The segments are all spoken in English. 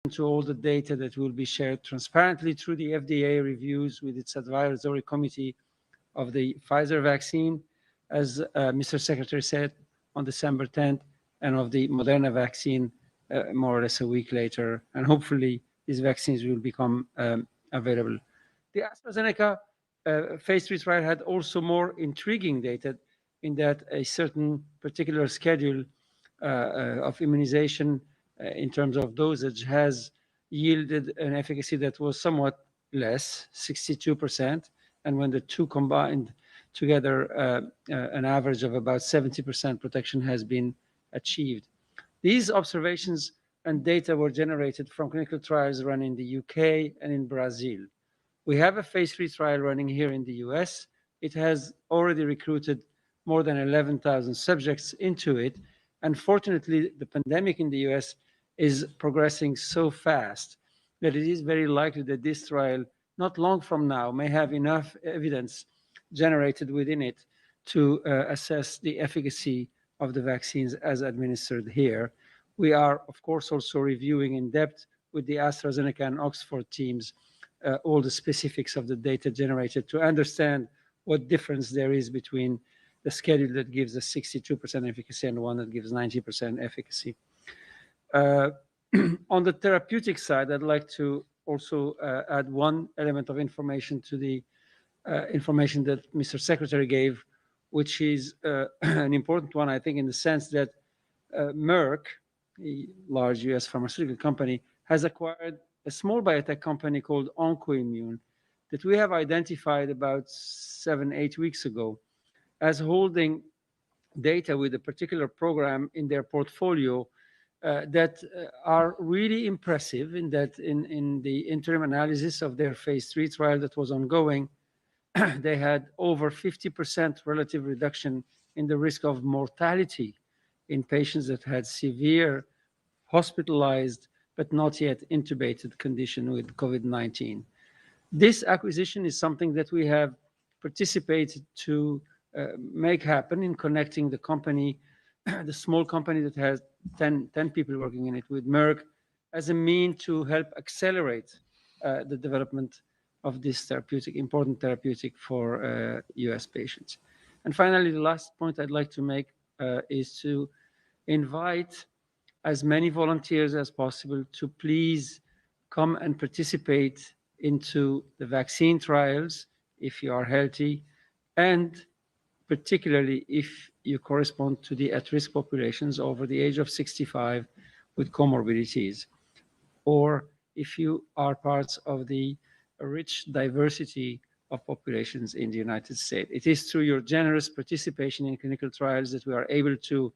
to all the data that will be shared transparently through the FDA reviews with its advisory committee of the Pfizer vaccine, as Mr. Secretary said, on December 10th, and of the Moderna vaccine more or less a week later. And hopefully these vaccines will become available. The AstraZeneca phase 3 trial had also more intriguing data in that a certain particular schedule of immunization in terms of dosage has yielded an efficacy that was somewhat less, 62%. And when the two combined together, an average of about 70% protection has been achieved. These observations and data were generated from clinical trials run in the UK and in Brazil. We have a phase 3 trial running here in the US. It has already recruited more than 11,000 subjects into it. Unfortunately, the pandemic in the US is progressing so fast that it is very likely that this trial, not long from now, may have enough evidence generated within it to assess the efficacy of the vaccines as administered here. We are, of course, also reviewing in depth with the AstraZeneca and Oxford teams all the specifics of the data generated to understand what difference there is between the schedule that gives a 62% efficacy and one that gives 90% efficacy. On the therapeutic side, I'd like to also add one element of information to the information that Mr. Secretary gave, which is an important one, I think, in the sense that Merck, a large US pharmaceutical company, has acquired a small biotech company called OncoImmune that we have identified about 7-8 weeks ago as holding data with a particular program in their portfolio that are really impressive in that in the interim analysis of their phase 3 trial that was ongoing, they had over 50% relative reduction in the risk of mortality in patients that had severe hospitalized but not yet intubated condition with COVID-19. This acquisition is something that we have participated to make happen in connecting the company, the small company that has 10 people working in it, with Merck as a mean to help accelerate the development of this therapeutic, important therapeutic for US patients. And finally, the last point I'd like to make is to invite as many volunteers as possible to please come and participate into the vaccine trials if you are healthy, and particularly if you correspond to the at-risk populations over the age of 65 with comorbidities, or if you are parts of the rich diversity of populations in the United States. It is through your generous participation in clinical trials that we are able to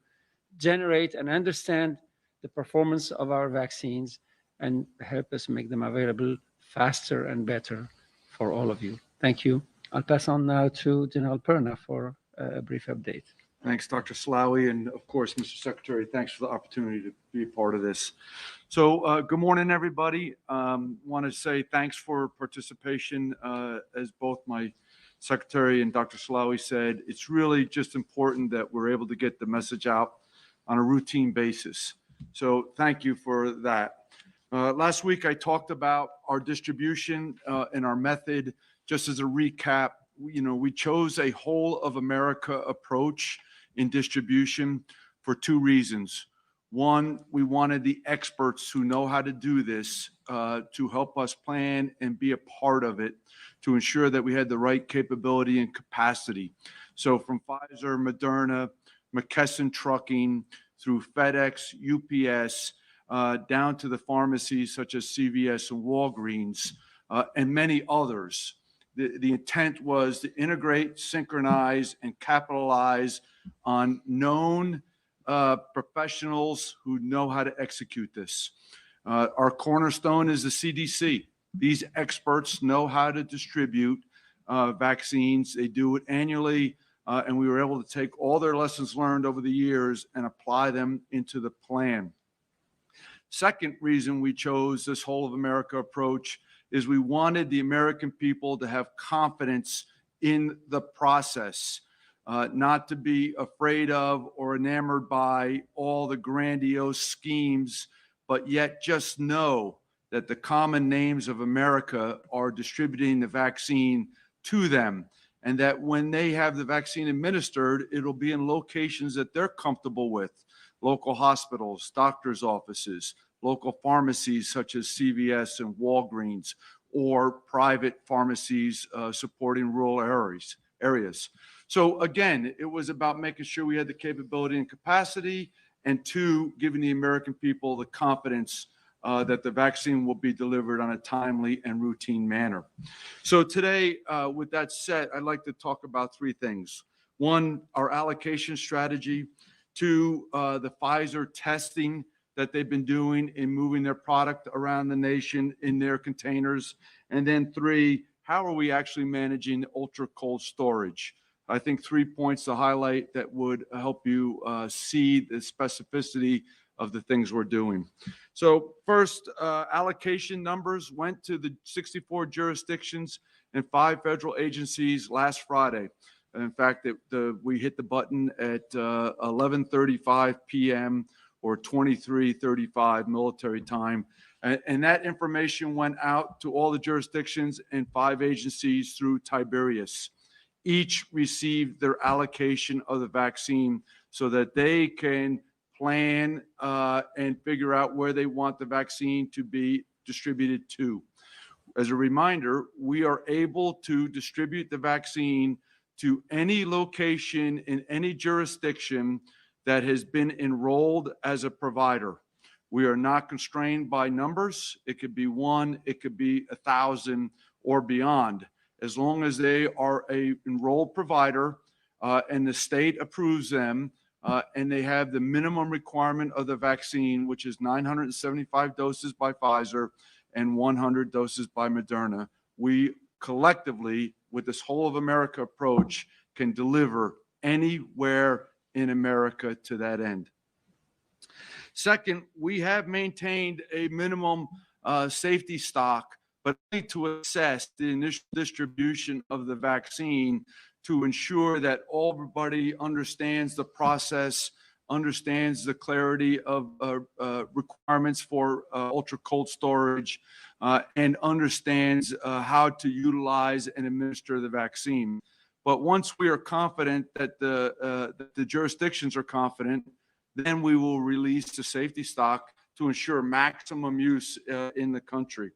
generate and understand the performance of our vaccines and help us make them available faster and better for all of you. Thank you. I'll pass on now to General Perna for a brief update. Thanks, Dr. Slaoui, and of course, Mr. Secretary, thanks for the opportunity to be a part of this. So good morning, everybody. Want to say thanks for participation. As both my Secretary and Dr. Slaoui said, it's really just important that we're able to get the message out on a routine basis. So thank you for that. Last week, I talked about our distribution and our method. Just as a recap, we chose a whole of America approach in distribution for two reasons. One, we wanted the experts who know how to do this to help us plan and be a part of it to ensure that we had the right capability and capacity. So from Pfizer, Moderna, McKesson Trucking, through FedEx, UPS, down to the pharmacies such as CVS and Walgreens, and many others. The intent was to integrate, synchronize, and capitalize on known professionals who know how to execute this. Our cornerstone is the CDC. These experts know how to distribute vaccines. They do it annually, and we were able to take all their lessons learned over the years and apply them into the plan. Second reason we chose this whole of America approach is we wanted the American people to have confidence in the process, not to be afraid of or enamored by all the grandiose schemes but yet just know that the common names of America are distributing the vaccine to them, and that when they have the vaccine administered, it'll be in locations that they're comfortable with: local hospitals, doctors' offices, local pharmacies such as CVS and Walgreens, or private pharmacies supporting rural areas. So again, it was about making sure we had the capability and capacity, and two, giving the American people the confidence that the vaccine will be delivered on a timely and routine manner. So today, with that said, I'd like to talk about three things. One, our allocation strategy. Two, the Pfizer testing that they've been doing in moving their product around the nation in their containers. And then three, how are we actually managing ultra cold storage? I think 3 points to highlight that would help you see the specificity of the things we're doing. So first, allocation numbers went to the 64 jurisdictions and 5 federal agencies last Friday. And in fact, we hit the button at 11:35 p.m. or 23:35 military time. And that information went out to all the jurisdictions and 5 agencies through Tiberius. Each received their allocation of the vaccine so that they can plan and figure out where they want the vaccine to be distributed to. As a reminder, we are able to distribute the vaccine to any location in any jurisdiction that has been enrolled as a provider. We are not constrained by numbers. It could be 1, it could be 1,000 or beyond. As long as they are a enrolled provider and the state approves them and they have the minimum requirement of the vaccine, which is 975 doses by Pfizer and 100 doses by Moderna, we collectively, with this whole of America approach, can deliver anywhere in America to that end. Second, we have maintained a minimum safety stock, but only to assess the initial distribution of the vaccine to ensure that everybody understands the process, understands the clarity of requirements for ultra cold storage, and understands how to utilize and administer the vaccine. But once we are confident that the jurisdictions are confident, then we will release the safety stock to ensure maximum use in the country.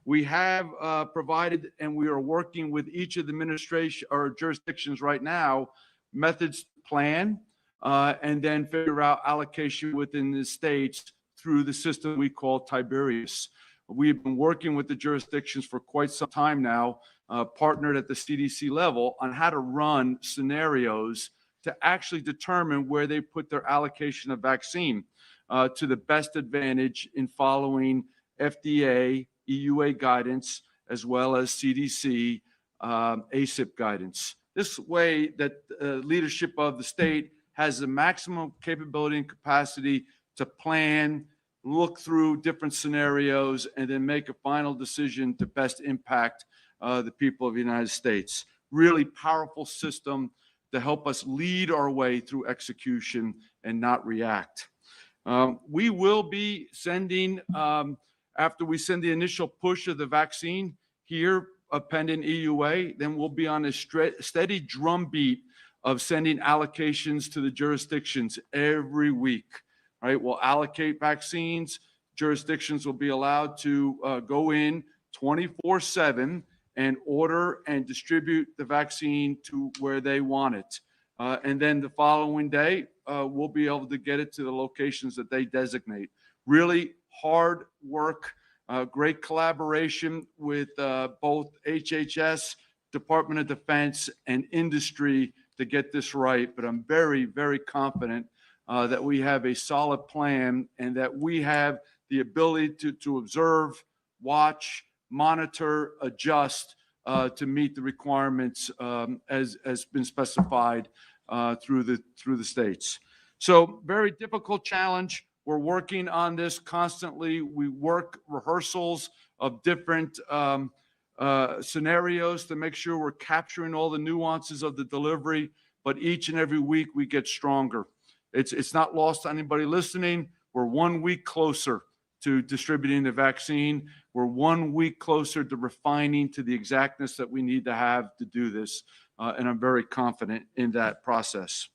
We have provided, and we are working with each of the administration or jurisdictions right now, methods to plan and then figure out allocation within the states through the system we call Tiberius. We've been working with the jurisdictions for quite some time now, partnered at the CDC level on how to run scenarios to actually determine where they put their allocation of vaccine to the best advantage in following FDA, EUA guidance, as well as CDC, ACIP guidance. This way that leadership of the state has the maximum capability and capacity to plan, look through different scenarios, and then make a final decision to best impact the people of the United States. Really powerful system to help us lead our way through execution and not react. We will be sending, after we send the initial push of the vaccine here, pending EUA, then we'll be on a steady drumbeat of sending allocations to the jurisdictions every week. Right? We'll allocate vaccines. Jurisdictions will be allowed to go in 24/7 and order and distribute the vaccine to where they want it. And then the following day, we'll be able to get it to the locations that they designate. Really hard work, great collaboration with both HHS, Department of Defense, and industry to get this right. But I'm very, very confident that we have a solid plan and that we have the ability to observe, watch, monitor, adjust to meet the requirements as been specified through the states. So very difficult challenge. We're working on this constantly. We work rehearsals of different scenarios to make sure we're capturing all the nuances of the delivery, but each and every week we get stronger. It's not lost to anybody listening. We're 1 week closer to distributing the vaccine. We're 1 week closer to refining to the exactness that we need to have to do this, and I'm very confident in that process.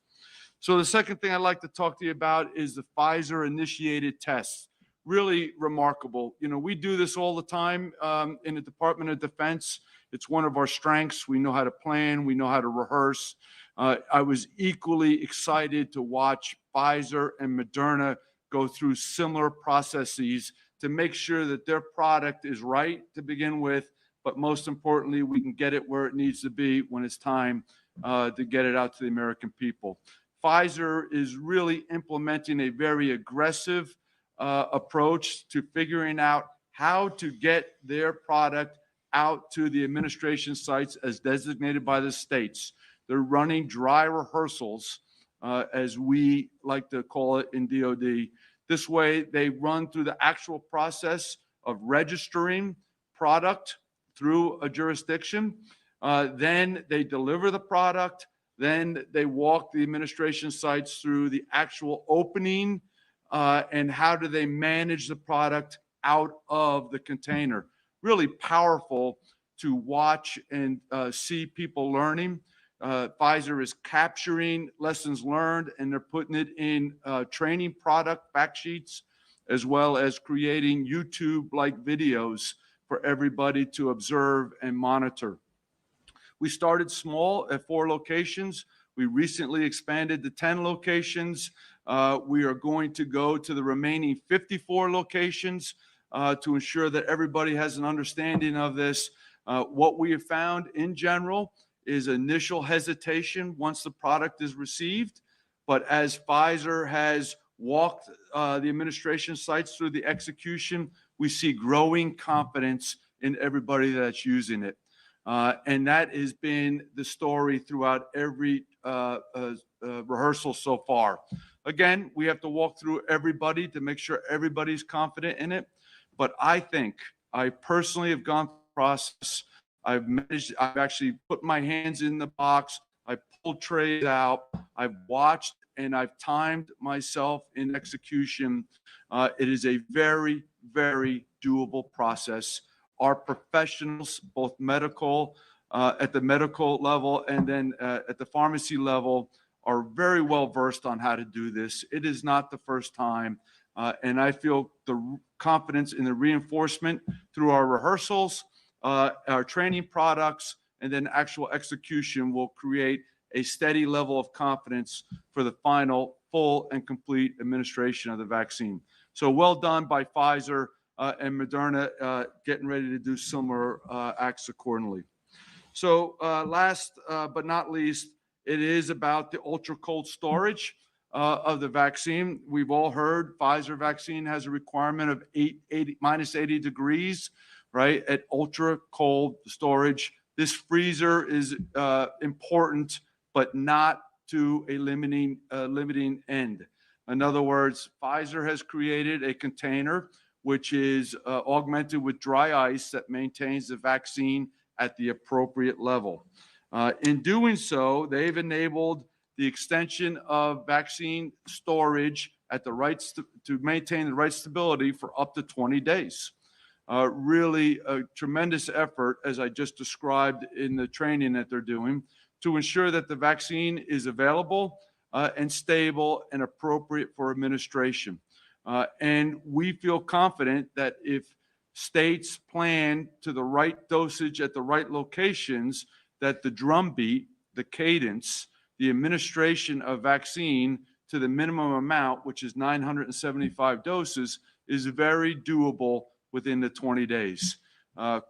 So the second thing I'd like to talk to you about is the Pfizer-initiated tests. Really remarkable. You know, we do this all the time in the Department of Defense. It's one of our strengths. We know how to plan. We know how to rehearse. I was equally excited to watch Pfizer and Moderna go through similar processes to make sure that their product is right to begin with, but most importantly, we can get it where it needs to be when it's time to get it out to the American people. Pfizer is really implementing a very aggressive approach to figuring out how to get their product out to the administration sites as designated by the states. They're running dry rehearsals, as we like to call it in DOD. This way, they run through the actual process of registering product through a jurisdiction. Then they deliver the product. Then they walk the administration sites through the actual opening and how do they manage the product out of the container. Really powerful to watch and see people learning. Pfizer is capturing lessons learned, and they're putting it in training product fact sheets, as well as creating YouTube-like videos for everybody to observe and monitor. We started small at 4 locations. We recently expanded to 10 locations. We are going to go to the remaining 54 locations to ensure that everybody has an understanding of this. What we have found in general is initial hesitation once the product is received. But as Pfizer has walked the administration sites through the execution, we see growing confidence in everybody that's using it. And that has been the story throughout every rehearsal so far. Again, we have to walk through everybody to make sure everybody's confident in it. But I think I personally have gone through the process. I've actually put my hands in the box. I pulled trays out. I've watched and I've timed myself in execution. It is a very, very doable process. Our professionals, both medical, at the medical level and then at the pharmacy level, are very well versed on how to do this. It is not the first time. And I feel the confidence in the reinforcement through our rehearsals, our training products, and then actual execution will create a steady level of confidence for the final full and complete administration of the vaccine. So well done by Pfizer and Moderna, getting ready to do similar acts accordingly. So last but not least, it is about the ultra cold storage of the vaccine. We've all heard Pfizer vaccine has a requirement of minus 80 degrees, right, at ultra cold storage. This freezer is important, but not to a limiting end. In other words, Pfizer has created a container which is augmented with dry ice that maintains the vaccine at the appropriate level. In doing so, they've enabled the extension of vaccine storage at the to maintain the right stability for up to 20 days. Really a tremendous effort, as I just described in the training that they're doing, to ensure that the vaccine is available and stable and appropriate for administration. And we feel confident that if states plan to the right dosage at the right locations, that the drumbeat, the cadence, the administration of vaccine to the minimum amount, which is 975 doses, is very doable within the 20 days.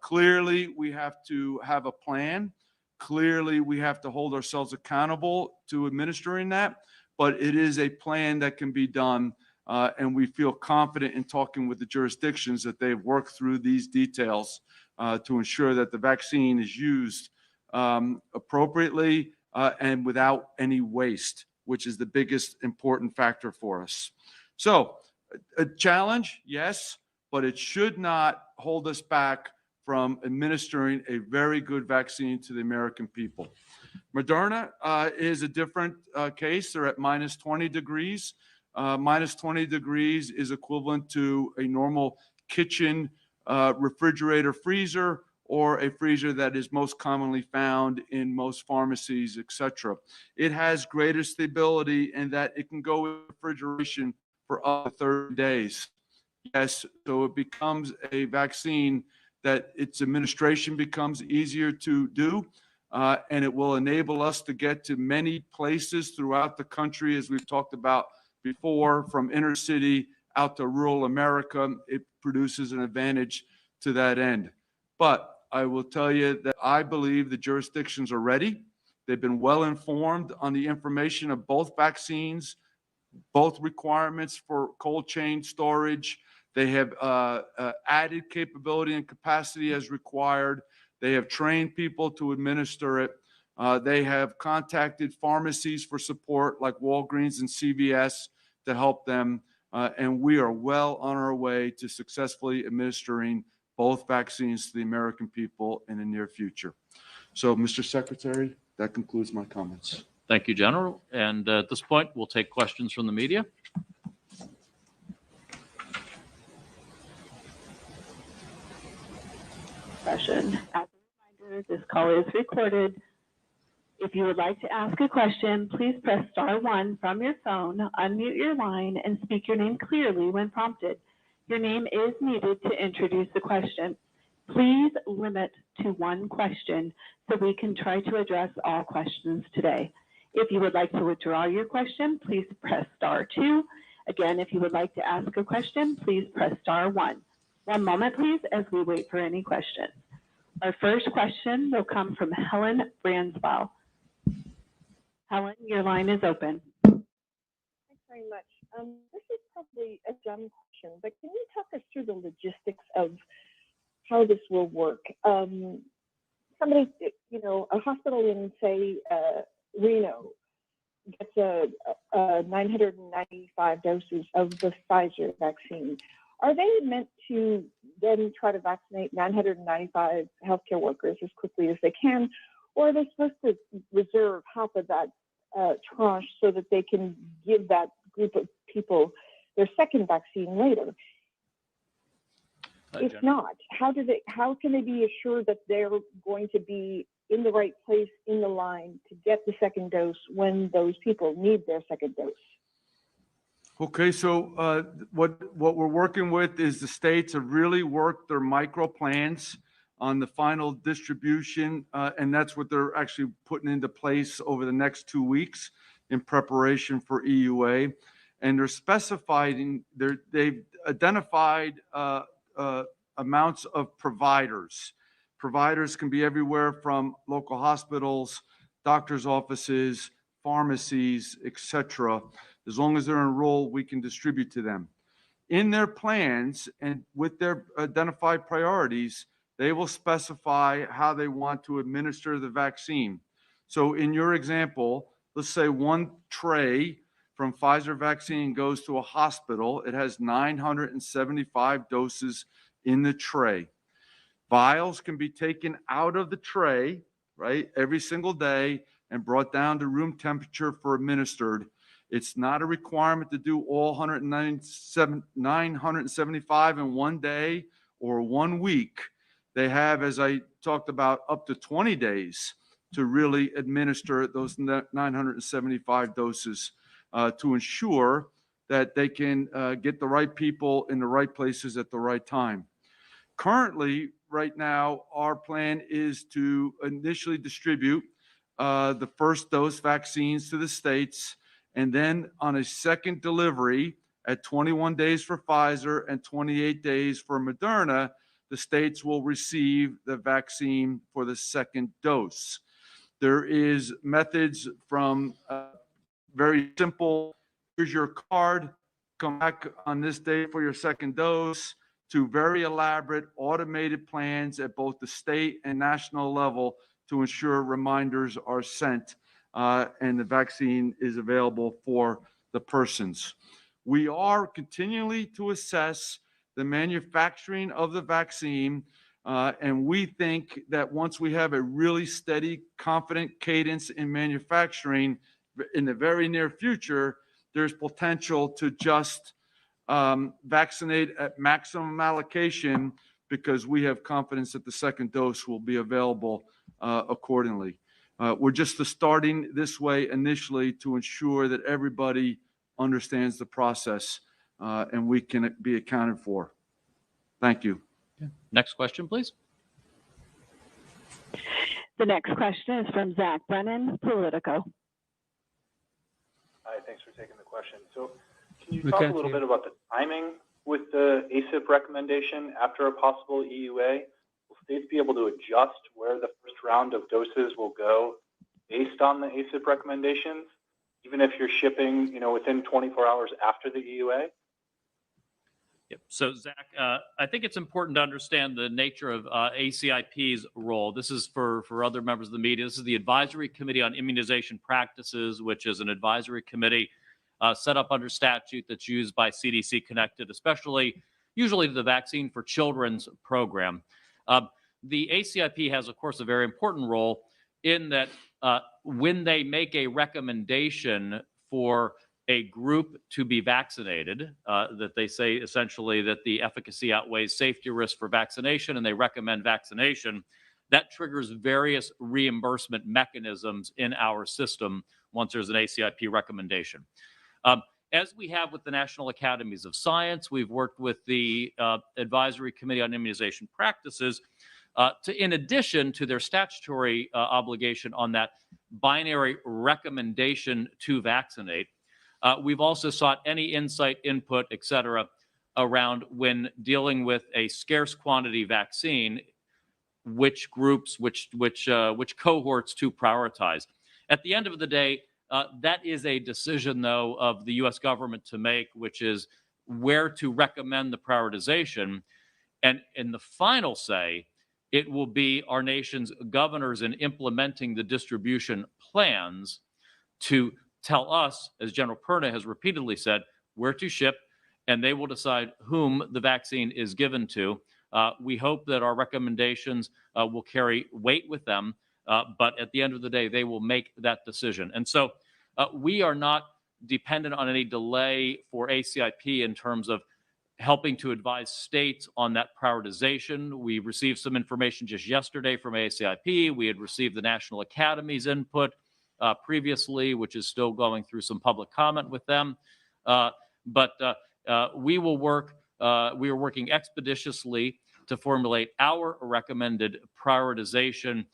Clearly, we have to have a plan. Clearly, we have to hold ourselves accountable to administering that, but it is a plan that can be done, and we feel confident in talking with the jurisdictions that they've worked through these details to ensure that the vaccine is used appropriately and without any waste, which is the biggest important factor for us. So a challenge, yes, but it should not hold us back from administering a very good vaccine to the American people. Moderna is a different case. They're at minus 20 degrees. minus 20 degrees is equivalent to a normal kitchen refrigerator freezer, or a freezer that is most commonly found in most pharmacies, etc. It has greater stability in that it can go in refrigeration for up to 30 days. Yes, so it becomes a vaccine that its administration becomes easier to do, and it will enable us to get to many places throughout the country, as we've talked about before, from inner city out to rural America. It produces an advantage to that end. But I will tell you that I believe the jurisdictions are ready. They've been well informed on the information of both vaccines, both requirements for cold chain storage. They have added capability and capacity as required. They have trained people to administer it. They have contacted pharmacies for support like Walgreens and CVS to help them. And we are well on our way to successfully administering both vaccines to the American people in the near future. So, Mr. Secretary, that concludes my comments. Thank you, General. And at this point, we'll take questions from the media. Session. As a reminder, this call is recorded. If you would like to ask a question, please press *1 from your phone, unmute your line, and speak your name clearly when prompted. Your name is needed to introduce the question. Please limit to one question so we can try to address all questions today. If you would like to withdraw your question, please press *2. Again, if you would like to ask a question, please press *1. One moment, please, as we wait for any questions. Our first question will come from Helen Branswell. Helen, your line is open. Thanks very much. This is probably a dumb question, but can you talk us through the logistics of how this will work? Somebody, a hospital in, say, Reno gets 995 doses of the Pfizer vaccine. Are they meant to then try to vaccinate 995 healthcare workers as quickly as they can, or are they supposed to reserve half of that tranche so that they can give that group of people their second vaccine later? If not, how can they be assured that they're going to be in the right place in the line to get the second dose when those people need their second dose? Okay, so what we're working with is the states have really worked their micro plans on the final distribution, and that's what they're actually putting into place over the next 2 weeks in preparation for EUA. And they're specifying, they've identified amounts of providers. Providers can be everywhere from local hospitals, doctors' offices, pharmacies, etc. As long as they're enrolled, we can distribute to them. In their plans and with their identified priorities, they will specify how they want to administer the vaccine. So in your example, let's say one tray from Pfizer vaccine goes to a hospital. It has 975 doses in the tray. Vials can be taken out of the tray, right, every single day and brought down to room temperature for administered. It's not a requirement to do all 975 in one day or 1 week. They have, as I talked about, up to 20 days to really administer those 975 doses to ensure that they can get the right people in the right places at the right time. Currently, right now, our plan is to initially distribute the first dose vaccines to the states, and then on a second delivery at 21 days for Pfizer and 28 days for Moderna, the states will receive the vaccine for the second dose. There is methods from very simple, here's your card, come back on this day for your second dose, to very elaborate automated plans at both the state and national level to ensure reminders are sent and the vaccine is available for the persons. We are continually to assess the manufacturing of the vaccine, and we think that once we have a really steady, confident cadence in manufacturing in the very near future, there's potential to just vaccinate at maximum allocation because we have confidence that the second dose will be available accordingly. We're just starting this way initially to ensure that everybody understands the process and we can be accounted for. Thank you. Next question, please. The next question is from Zach Brennan, Politico. Hi, thanks for taking the question. So can you We talk a can't little hear. bit about the timing with the ACIP recommendation after a possible EUA? Will states be able to adjust where the first round of doses will go based on the ACIP recommendations, even if you're shipping, within 24 hours after the EUA? Yep. So, Zach, I think it's important to understand the nature of ACIP's role. This is for other members of the media. This is the Advisory Committee on Immunization Practices, which is an advisory committee set up under statute that's used by CDC Connected, usually the Vaccine for Children's program. The ACIP has, of course, a very important role in that when they make a recommendation for a group to be vaccinated, that they say essentially that the efficacy outweighs safety risk for vaccination and they recommend vaccination, that triggers various reimbursement mechanisms in our system once there's an ACIP recommendation. As we have with the National Academies of Science, we've worked with the Advisory Committee on Immunization Practices in addition to their statutory obligation on that binary recommendation to vaccinate. We've also sought any insight, input, et cetera, around when dealing with a scarce quantity vaccine, which groups, which cohorts to prioritize. At the end of the day, that is a decision, though, of the U.S. government to make, which is where to recommend the prioritization. And in the final say, it will be our nation's governors in implementing the distribution plans to tell us, as General Perna has repeatedly said, where to ship, and they will decide whom the vaccine is given to. We hope that our recommendations will carry weight with them, but at the end of the day, they will make that decision. And so we are not dependent on any delay for ACIP in terms of helping to advise states on that prioritization. We received some information just yesterday from ACIP. We had received the National Academy's input previously, which is still going through some public comment with them. But we will work, we are working expeditiously to formulate our recommended prioritization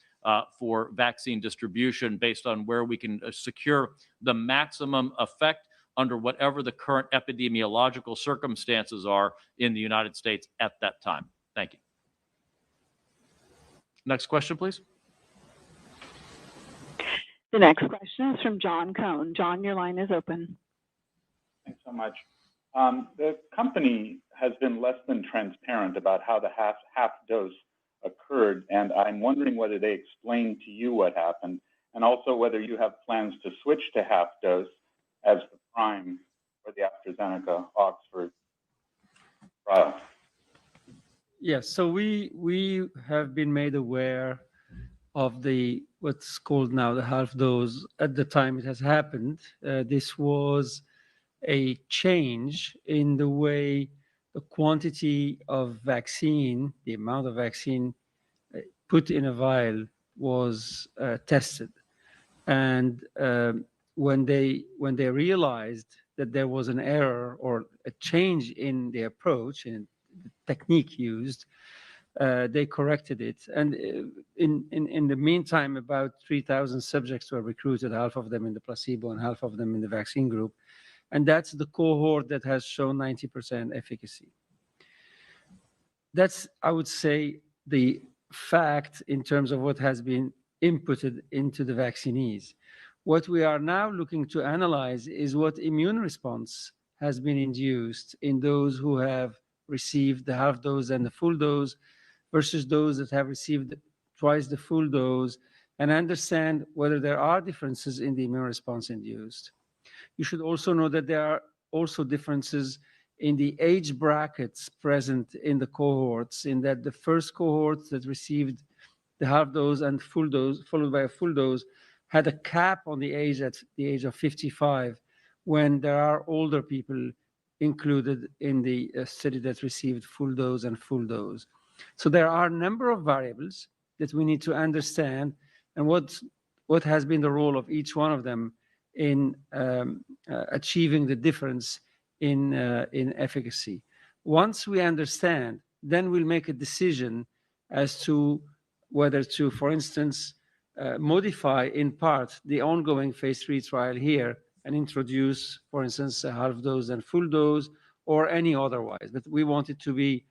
for vaccine distribution based on where we can secure the maximum effect under whatever the current epidemiological circumstances are in the United States at that time. Thank you. Next question, please. The next question is from John Cone. John, your line is open. Thanks so much. The company has been less than transparent about how the half dose occurred, and I'm wondering whether they explained to you what happened, and also whether you have plans to switch to half dose as the prime for the Astrazeneca Oxford trial. Yes, so we have been made aware of the what's called now the half dose at the time it has happened. This was a change in the way the quantity of vaccine, the amount of vaccine put in a vial was tested. And when they realized that there was an error or a change in the approach and the technique used, they corrected it. And in the meantime, about 3,000 subjects were recruited, half of them in the placebo and half of them in the vaccine group. And that's the cohort that has shown 90% efficacy. That's, I would say, the fact in terms of what has been inputted into the vaccinees. What we are now looking to analyze is what immune response has been induced in those who have received the half dose and the full dose versus those that have received twice the full dose, and understand whether there are differences in the immune response induced. You should also know that there are also differences in the age brackets present in the cohorts, in that the first cohort that received the half dose and full dose, followed by a full dose, had a cap on the age at the age of 55, when there are older people included in the study that received full dose and full dose. So there are a number of variables that we need to understand, and what has been the role of each one of them in achieving the difference in efficacy. Once we understand, then we'll make a decision as to whether to, for instance, modify in part the ongoing phase 3 trial here and introduce, for instance, a half dose and full dose or any otherwise. But we want it to be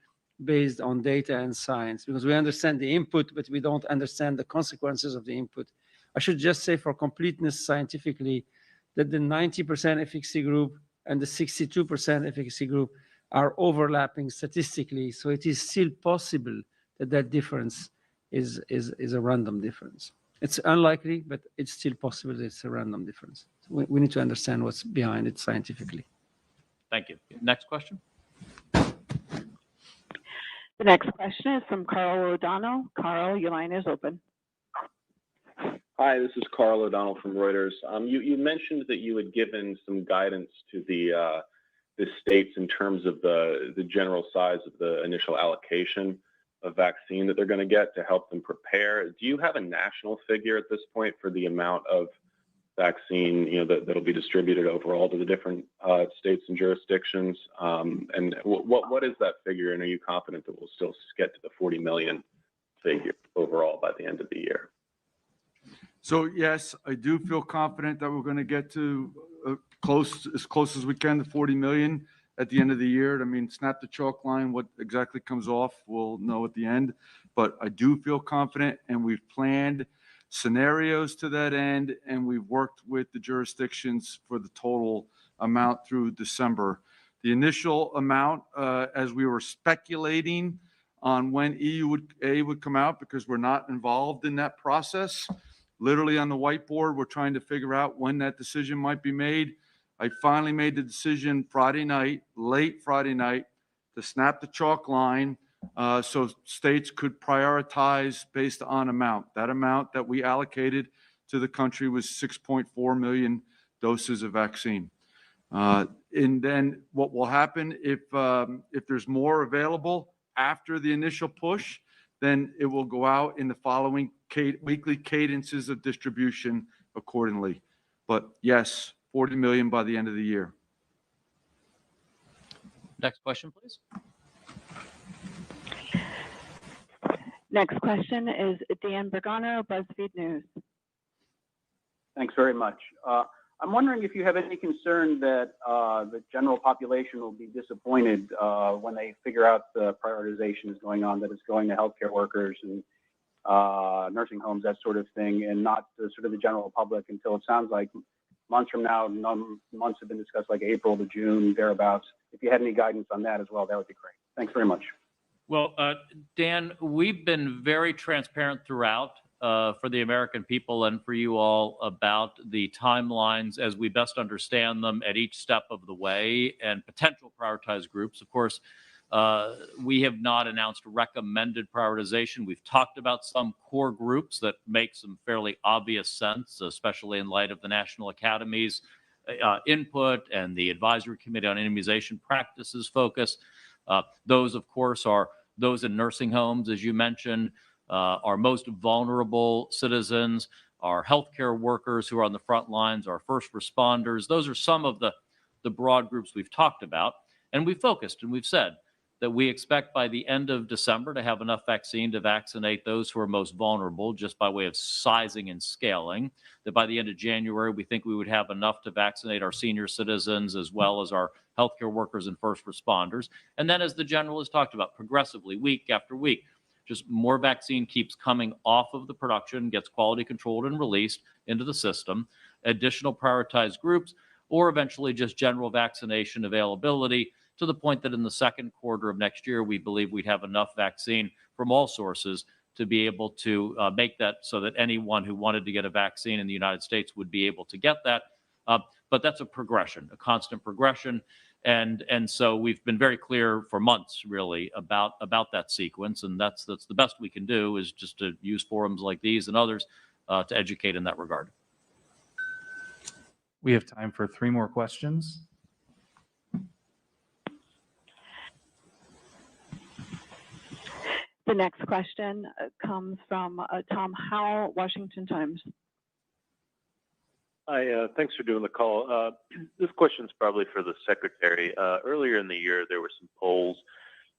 based on data and science because we understand the input, but we don't understand the consequences of the input. I should just say for completeness scientifically that the 90% efficacy group and the 62% efficacy group are overlapping statistically. So it is still possible that that difference is a random difference. It's unlikely, but it's still possible that it's a random difference. We need to understand what's behind it scientifically. Thank you. Next question. The next question is from Carl O'Donnell. Carl, your line is open. Hi, this is Carl O'Donnell from Reuters. You mentioned that you had given some guidance to the states in terms of the general size of the initial allocation of vaccine that they're going to get to help them prepare. Do you have a national figure at this point for the amount of vaccine that'll be distributed overall to the different states and jurisdictions? And what is that figure? And are you confident that we'll still get to the 40 million figure overall by the end of the year? So yes, I do feel confident that we're going to get to as close as we can to 40 million at the end of the year. I mean, snap the chalk line, what exactly comes off, we'll know at the end. But I do feel confident, and we've planned scenarios to that end, and we've worked with the jurisdictions for the total amount through December. The initial amount, as we were speculating on when EUA would come out, because we're not involved in that process, literally on the whiteboard, we're trying to figure out when that decision might be made. I finally made the decision Friday night, late Friday night, to snap the chalk line so states could prioritize based on amount. That amount that we allocated to the country was 6.4 million doses of vaccine. And then what will happen if there's more available after the initial push, then it will go out in the following weekly cadences of distribution accordingly. But yes, 40 million by the end of the year. Next question, please. Next question is Dan Bergano, BuzzFeed News. Thanks very much. I'm wondering if you have any concern that the general population will be disappointed when they figure out the prioritization is going on, that it's going to healthcare workers and nursing homes, that sort of thing, and not the sort of the general public until it sounds like months from now. Months have been discussed, like April to June, thereabouts. If you had any guidance on that as well, that would be great. Thanks very much. Well, Dan, we've been very transparent throughout for the American people and for you all about the timelines as we best understand them at each step of the way and potential prioritized groups. Of course, we have not announced recommended prioritization. We've talked about some core groups that make some fairly obvious sense, especially in light of the National Academy's input and the Advisory Committee on Immunization Practices focus. Those, of course, are those in nursing homes, as you mentioned, our most vulnerable citizens, our healthcare workers who are on the front lines, our first responders. Those are some of the broad groups we've talked about. And we've focused and we've said that we expect by the end of December to have enough vaccine to vaccinate those who are most vulnerable, just by way of sizing and scaling. That by the end of January, we think we would have enough to vaccinate our senior citizens as well as our healthcare workers and first responders. And then, as the general has talked about, progressively, week after week, just more vaccine keeps coming off of the production, gets quality controlled and released into the system, additional prioritized groups, or eventually just general vaccination availability, to the point that in the second quarter of next year, we believe we'd have enough vaccine from all sources to be able to make that so that anyone who wanted to get a vaccine in the United States would be able to get that. But that's a progression, a constant progression. And so we've been very clear for months, really, about that sequence. And that's the best we can do, is just to use forums like these and others to educate in that regard. We have time for 3 more questions. The next question comes from Tom Howell, Washington Times. Hi, thanks for doing the call. This question is probably for the secretary. Earlier in the year, there were some polls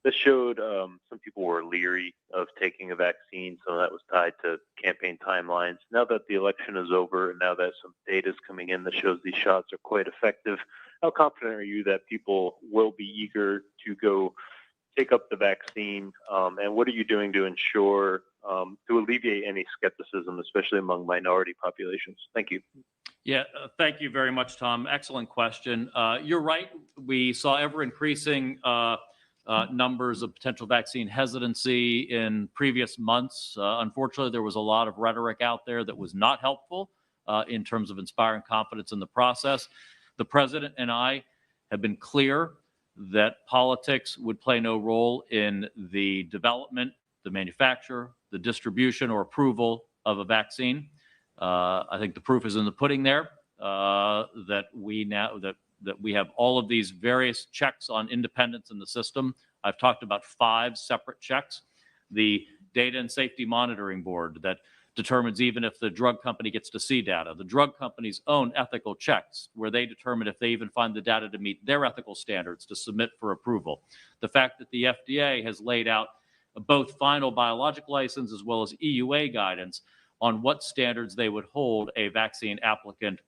that showed some people were leery of taking a vaccine. Some of that was tied to campaign timelines. Now that the election is over, and now that some data is coming in that shows these shots are quite effective, how confident are you that people will be eager to go take up the vaccine? And what are you doing to ensure, to alleviate any skepticism, especially among minority populations? Thank you. Yeah, thank you very much, Tom. Excellent question. You're right. We saw ever increasing numbers of potential vaccine hesitancy in previous months. Unfortunately, there was a lot of rhetoric out there that was not helpful in terms of inspiring confidence in the process. The president and I have been clear that politics would play no role in the development, the manufacture, the distribution, or approval of a vaccine. I think the proof is in the pudding there, that we have all of these various checks on independence in the system. I've talked about 5 separate checks. The Data and Safety Monitoring Board that determines even if the drug company gets to see data. The drug company's own ethical checks, where they determine if they even find the data to meet their ethical standards to submit for approval. The fact that the FDA has laid out both final biologic license as well as EUA guidance on what standards they would hold a vaccine applicant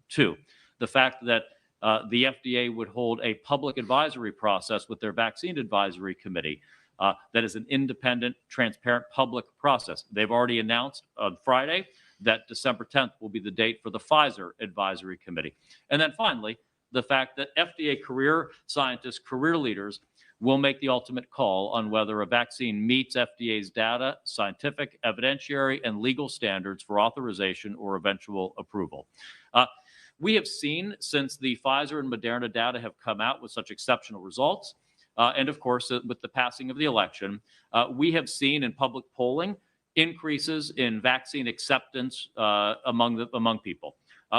to. The fact that the FDA would hold a public advisory process with their Vaccine Advisory Committee that is an independent, transparent public process. They've already announced on Friday that December 10th will be the date for the Pfizer Advisory Committee. And then finally, the fact that FDA career scientists, career leaders will make the ultimate call on whether a vaccine meets FDA's data, scientific, evidentiary, and legal standards for authorization or eventual approval. We have seen, since the Pfizer and Moderna data have come out with such exceptional results, and of course, with the passing of the election, we have seen in public polling increases in vaccine acceptance among people.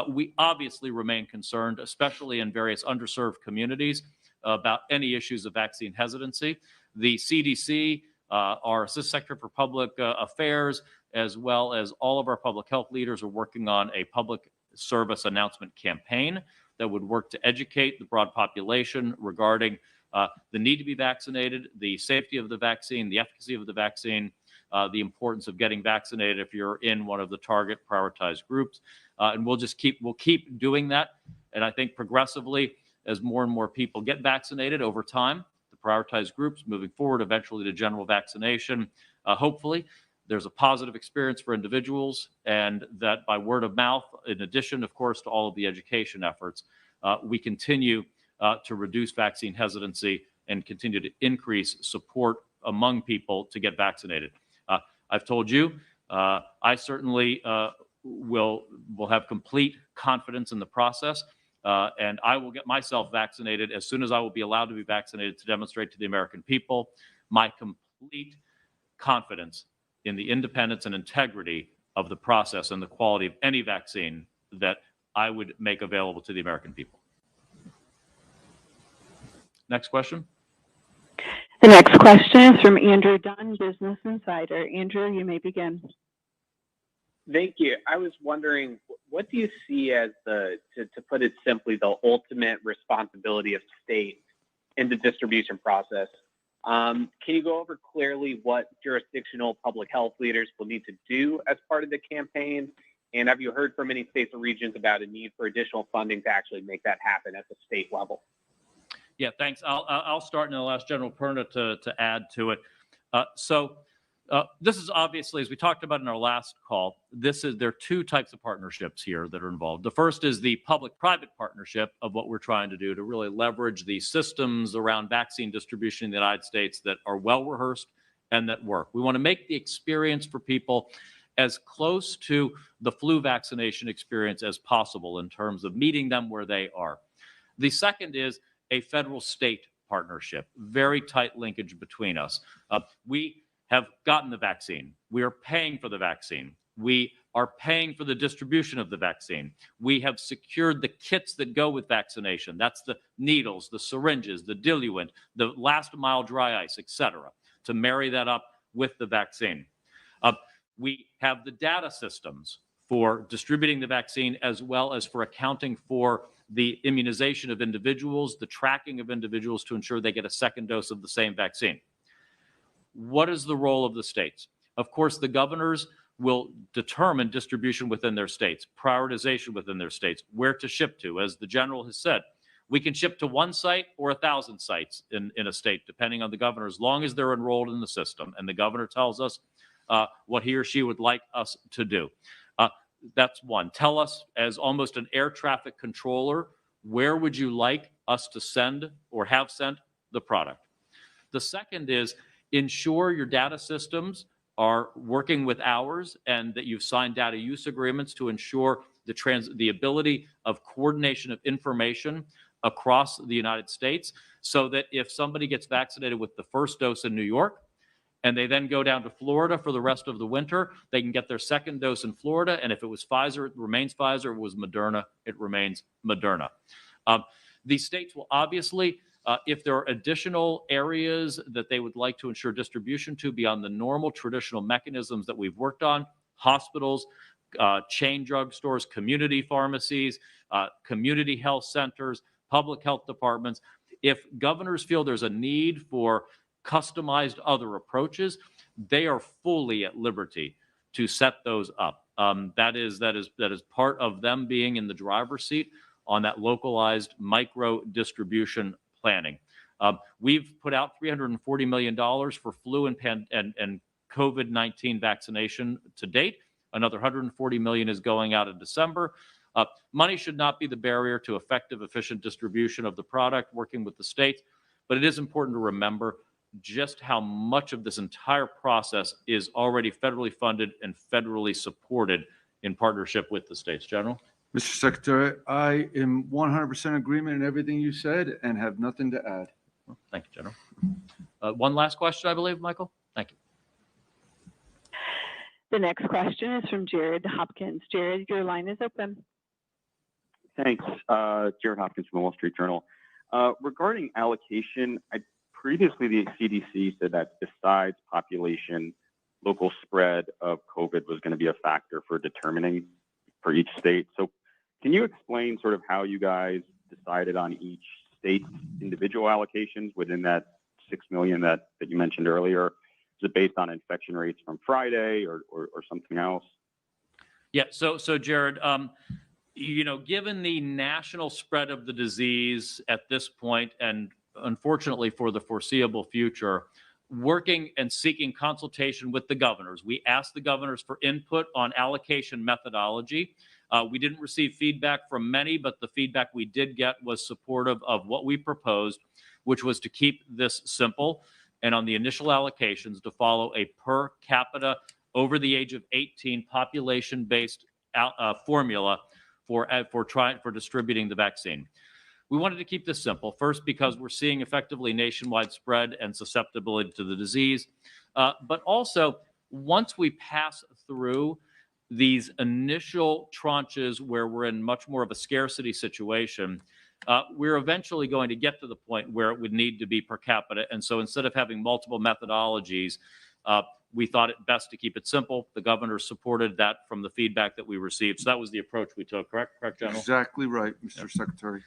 We obviously remain concerned, especially in various underserved communities, about any issues of vaccine hesitancy. The CDC, our Assistant Secretary for Public Affairs, as well as all of our public health leaders are working on a public service announcement campaign that would work to educate the broad population regarding the need to be vaccinated, the safety of the vaccine, the efficacy of the vaccine, the importance of getting vaccinated if you're in one of the target prioritized groups. And we'll keep doing that. And I think progressively, as more and more people get vaccinated over time, the prioritized groups moving forward, eventually to general vaccination, hopefully there's a positive experience for individuals, and that by word of mouth, in addition, of course, to all of the education efforts, we continue to reduce vaccine hesitancy and continue to increase support among people to get vaccinated. I've told you, I certainly will have complete confidence in the process, and I will get myself vaccinated as soon as I will be allowed to be vaccinated to demonstrate to the American people my complete confidence in the independence and integrity of the process and the quality of any vaccine that I would make available to the American people. Next question. The next question is from Andrew Dunn, Business Insider. Andrew, you may begin. Thank you. I was wondering, what do you see as to put it simply, the ultimate responsibility of states in the distribution process? Can you go over clearly what jurisdictional public health leaders will need to do as part of the campaign? And have you heard from any states or regions about a need for additional funding to actually make that happen at the state level? Yeah, thanks. I'll start and I'll ask General Perna to add to it. This is obviously, as we talked about in our last call, there are 2 types of partnerships here that are involved. The first is the public-private partnership of what we're trying to do to really leverage the systems around vaccine distribution in the United States that are well-rehearsed and that work. We want to make the experience for people as close to the flu vaccination experience as possible in terms of meeting them where they are. The second is a federal-state partnership, very tight linkage between us. We have gotten the vaccine. We are paying for the vaccine. We are paying for the distribution of the vaccine. We have secured the kits that go with vaccination. That's the needles, the syringes, the diluent, the last mile dry ice, etc., to marry that up with the vaccine. We have the data systems for distributing the vaccine as well as for accounting for the immunization of individuals, the tracking of individuals to ensure they get a second dose of the same vaccine. What is the role of the states? Of course, the governors will determine distribution within their states, prioritization within their states, where to ship to. As the general has said, we can ship to one site or 1,000 sites in a state, depending on the governor, as long as they're enrolled in the system. And the governor tells us what he or she would like us to do. That's one. Tell us, as almost an air traffic controller, where would you like us to send or have sent the product? The second is ensure your data systems are working with ours and that you've signed data use agreements to ensure the ability of coordination of information across the United States, so that if somebody gets vaccinated with the first dose in New York, and they then go down to Florida for the rest of the winter, they can get their second dose in Florida. And if it was Pfizer, it remains Pfizer. If it was Moderna, it remains Moderna. These states will obviously, if there are additional areas that they would like to ensure distribution to beyond the normal traditional mechanisms that we've worked on, hospitals, chain drugstores, community pharmacies, community health centers, public health departments, if governors feel there's a need for customized other approaches, they are fully at liberty to set those up. That is part of them being in the driver's seat on that localized micro distribution planning. We've put out $340 million for flu and COVID-19 vaccination to date. Another $140 million is going out in December. Money should not be the barrier to effective, efficient distribution of the product, working with the states. But it is important to remember just how much of this entire process is already federally funded and federally supported in partnership with the states. General? Mr. Secretary, I am 100% agreement in everything you said and have nothing to add. Thank you, General. One last question, I believe, Michael? Thank you. The next question is from Jared Hopkins. Jared, your line is open. Thanks. Jared Hopkins from the Wall Street Journal. Regarding allocation, previously the CDC said that besides population, local spread of COVID was going to be a factor for determining for each state. So can you explain sort of how you guys decided on each state's individual allocations within that 6 million that you mentioned earlier? Is it based on infection rates from Friday or something else? Yeah, so Jared, given the national spread of the disease at this point, and unfortunately for the foreseeable future, working and seeking consultation with the governors. We asked the governors for input on allocation methodology. We didn't receive feedback from many, but the feedback we did get was supportive of what we proposed, which was to keep this simple and on the initial allocations to follow a per capita over the age of 18 population-based formula for distributing the vaccine. We wanted to keep this simple, first because we're seeing effectively nationwide spread and susceptibility to the disease, but also once we pass through these initial tranches where we're in much more of a scarcity situation, we're eventually going to get to the point where it would need to be per capita. And so instead of having multiple methodologies, we thought it best to keep it simple. The governor supported that from the feedback that we received. So that was the approach we took, correct, General? Exactly right, Mr. Secretary.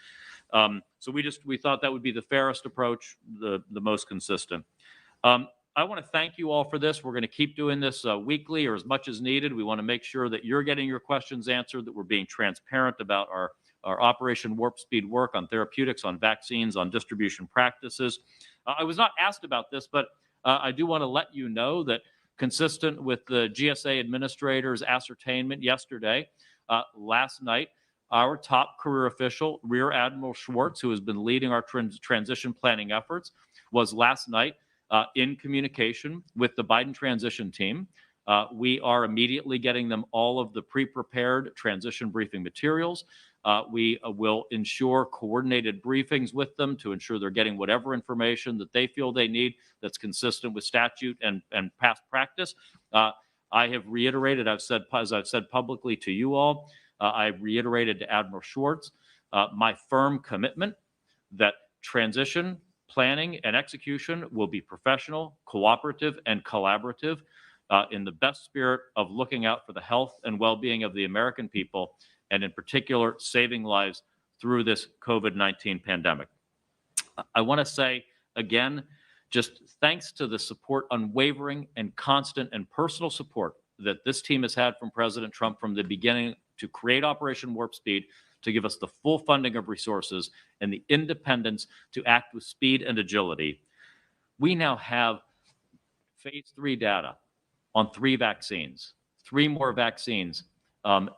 So we thought that would be the fairest approach, the most consistent. I want to thank you all for this. We're going to keep doing this weekly or as much as needed. We want to make sure that you're getting your questions answered, that we're being transparent about our Operation Warp Speed work on therapeutics, on vaccines, on distribution practices. I was not asked about this, but I do want to let you know that consistent with the GSA administrator's ascertainment yesterday, last night, our top career official, Rear Admiral Schwartz, who has been leading our transition planning efforts, was last night in communication with the Biden transition team. We are immediately getting them all of the pre-prepared transition briefing materials. We will ensure coordinated briefings with them to ensure they're getting whatever information that they feel they need that's consistent with statute and past practice. I have reiterated, as I've said publicly to you all, I've reiterated to Admiral Schwartz, my firm commitment that transition, planning, and execution will be professional, cooperative, and collaborative in the best spirit of looking out for the health and well-being of the American people, and in particular, saving lives through this COVID-19 pandemic. I want to say, again, just thanks to the support, unwavering and constant and personal support that this team has had from President Trump from the beginning to create Operation Warp Speed, to give us the full funding of resources and the independence to act with speed and agility. We now have phase 3 data on 3 vaccines, 3 more vaccines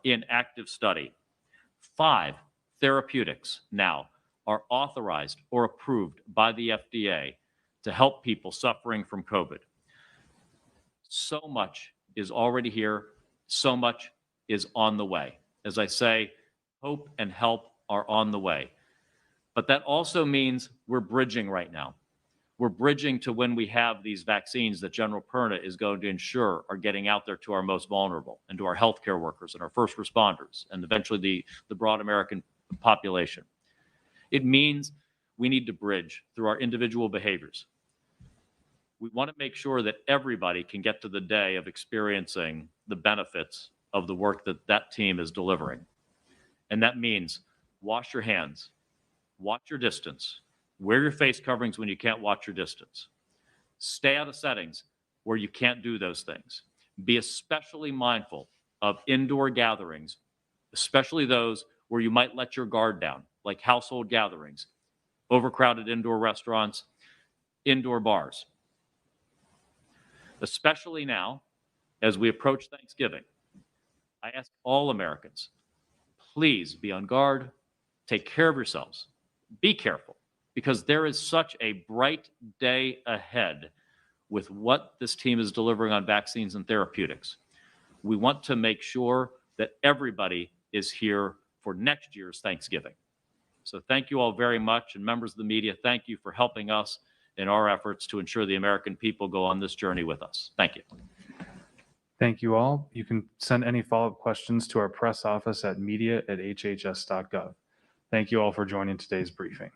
in active study. 5 therapeutics now are authorized or approved by the FDA to help people suffering from COVID. So much is already here. So much is on the way. As I say, hope and help are on the way. But that also means we're bridging right now. We're bridging to when we have these vaccines that General Perna is going to ensure are getting out there to our most vulnerable and to our healthcare workers and our first responders and eventually the broad American population. It means we need to bridge through our individual behaviors. We want to make sure that everybody can get to the day of experiencing the benefits of the work that that team is delivering. And that means wash your hands, watch your distance, wear your face coverings when you can't watch your distance, stay out of settings where you can't do those things. Be especially mindful of indoor gatherings, especially those where you might let your guard down, like household gatherings, overcrowded indoor restaurants, indoor bars. Especially now, as we approach Thanksgiving, I ask all Americans, please be on guard, take care of yourselves, be careful, because there is such a bright day ahead with what this team is delivering on vaccines and therapeutics. We want to make sure that everybody is here for next year's Thanksgiving. So thank you all very much, and members of the media, thank you for helping us in our efforts to ensure the American people go on this journey with us. Thank you. Thank you all. You can send any follow-up questions to our press office at media@hhs.gov. Thank you all for joining today's briefing.